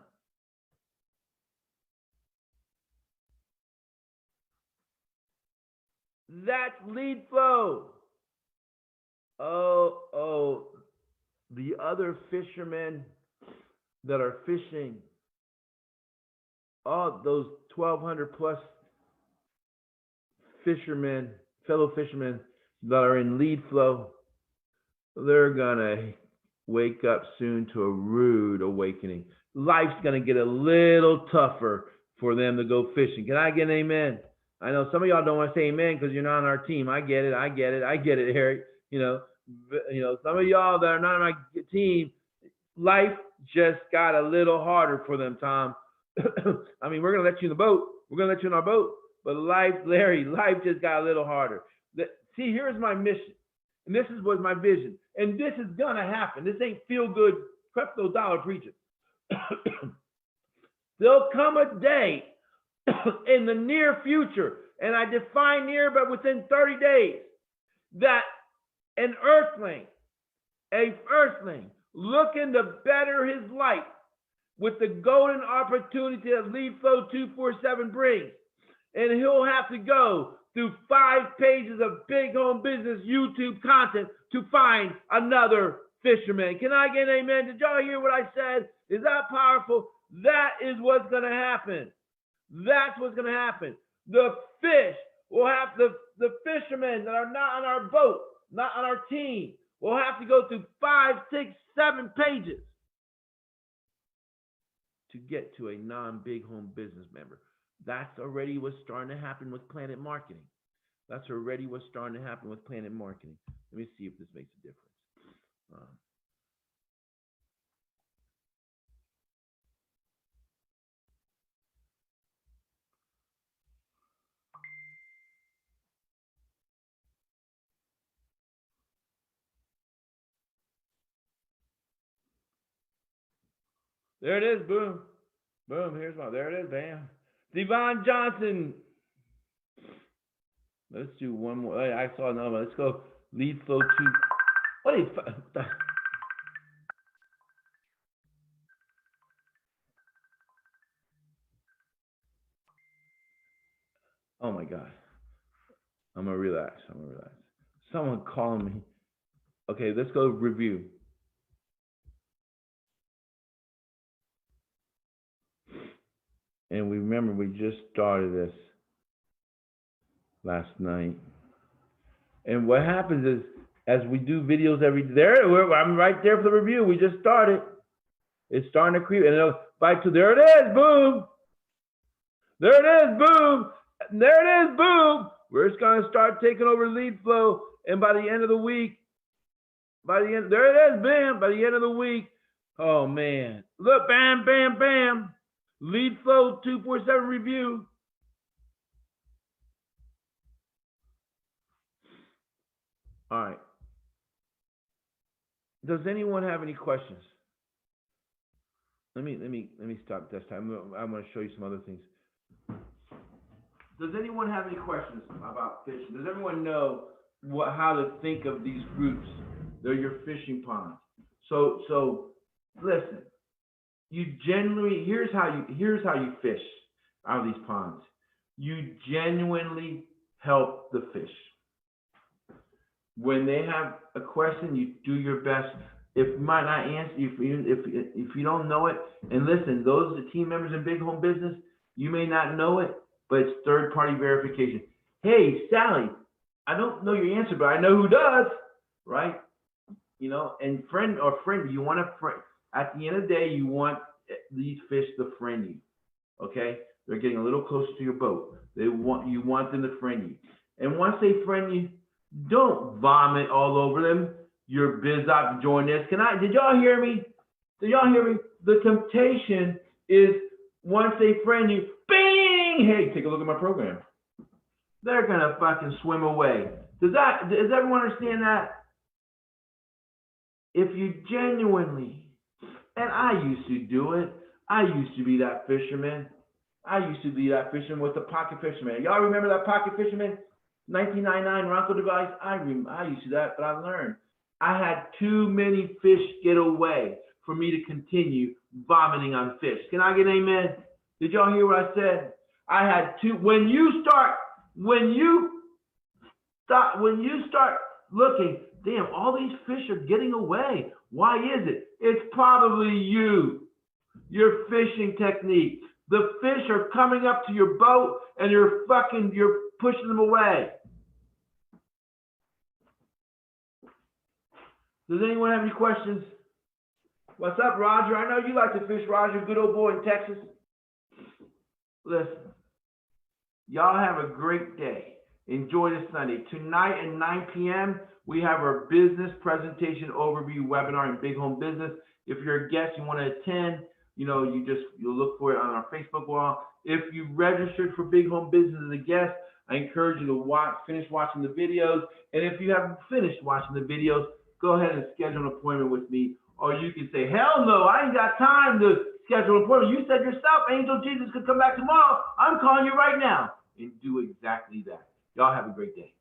That's lead flow. Oh, the other fishermen that are fishing, all those 1,200 plus fishermen, fellow fishermen that are in lead flow, they're gonna wake up soon to a rude awakening. Life's gonna get a little tougher for them to go fishing. Can I get an amen? I know some of y'all don't want to say amen because you're not on our team. I get it, Eric. You know, some of y'all that are not on my team, life just got a little harder for them, Tom. I mean, we're gonna let you in the boat. We're gonna let you in our boat, but life, Larry, life just got a little harder. See, here's my mission, and this is what my vision, and this is gonna happen. This ain't feel good crypto dollar preaching. There'll come a day in the near future, and I define near, but within 30 days, that an earthling looking to better his life with the golden opportunity that Lead Flow 247 brings, and he'll have to go through 5 pages of big home business YouTube content to find another fisherman. Can I get an amen? Did y'all hear what I said? Is that powerful? That is what's going to happen. That's what's going to happen. The fish will have the fishermen that are not on our boat, not on our team, will have to go through 5, 6, 7 pages to get to a non-big home business member. That's already what's starting to happen with PlanNet marketing. That's already what's starting to happen with PlanNet marketing. Let me see if this makes a difference. There it is, boom. Boom, here's one. There it is, bam. Devon Johnson. Let's do one more. I saw another one. Let's go Lead Flow 2. What is Oh my God. I'm gonna relax. Someone calling me. Okay, let's go review. And we remember we just started this last night. And what happens is, as we do videos every day, I'm right there for the review. We just started. It's starting to creep, and it'll bite to, there it is, boom. There it is, boom. There it is, boom. We're just gonna start taking over Lead Flow, and by the end of the week, there it is, bam. By the end of the week, oh man, look, bam, bam, bam. Lead Flow 247 review. All right. Does anyone have any questions? Let me stop this time. I'm going to show you some other things. Does anyone have any questions about fishing? Does everyone know how to think of these groups? They're your fishing ponds. So listen. You generally, here's how you fish out of these ponds. You genuinely help the fish. When they have a question, you do your best. If you might not answer, if you don't know it, and listen, those are the team members in big home business, you may not know it, but it's third-party verification. Hey, Sally, I don't know your answer, but I know who does, right? You know, and friend, you want a friend. At the end of the day, you want these fish to friend you, okay? They're getting a little closer to your boat. You want them to friend you. And once they friend you, don't vomit all over them. Your biz op join this. Did y'all hear me? The temptation is once they friend you, bing! Hey, take a look at my program. They're gonna fucking swim away. Does everyone understand that? If you genuinely, and I used to do it. I used to be that fisherman. With the pocket fisherman. Y'all remember that pocket fisherman? 1999 Ronco device? I used to do that, but I learned. I had too many fish get away for me to continue vomiting on fish. Can I get an amen? Did y'all hear what I said? I had two. When you start looking, damn, all these fish are getting away. Why is it? It's probably you, your fishing technique. The fish are coming up to your boat and you're pushing them away. Does anyone have any questions? What's up, Roger? I know you like to fish, Roger, good old boy in Texas. Listen, y'all have a great day. Enjoy this Sunday. Tonight at 9 p.m., we have our business presentation overview webinar in big home business. If you're a guest, you want to attend, you'll look for it on our Facebook wall. If you registered for Big Home Business as a guest, I encourage you to finish watching the videos. And if you haven't finished watching the videos, go ahead and schedule an appointment with me. Or you can say, hell no, I ain't got time to schedule an appointment. You said yourself, Angel Jesus could come back tomorrow. I'm calling you right now. And do exactly that. Y'all have a great day.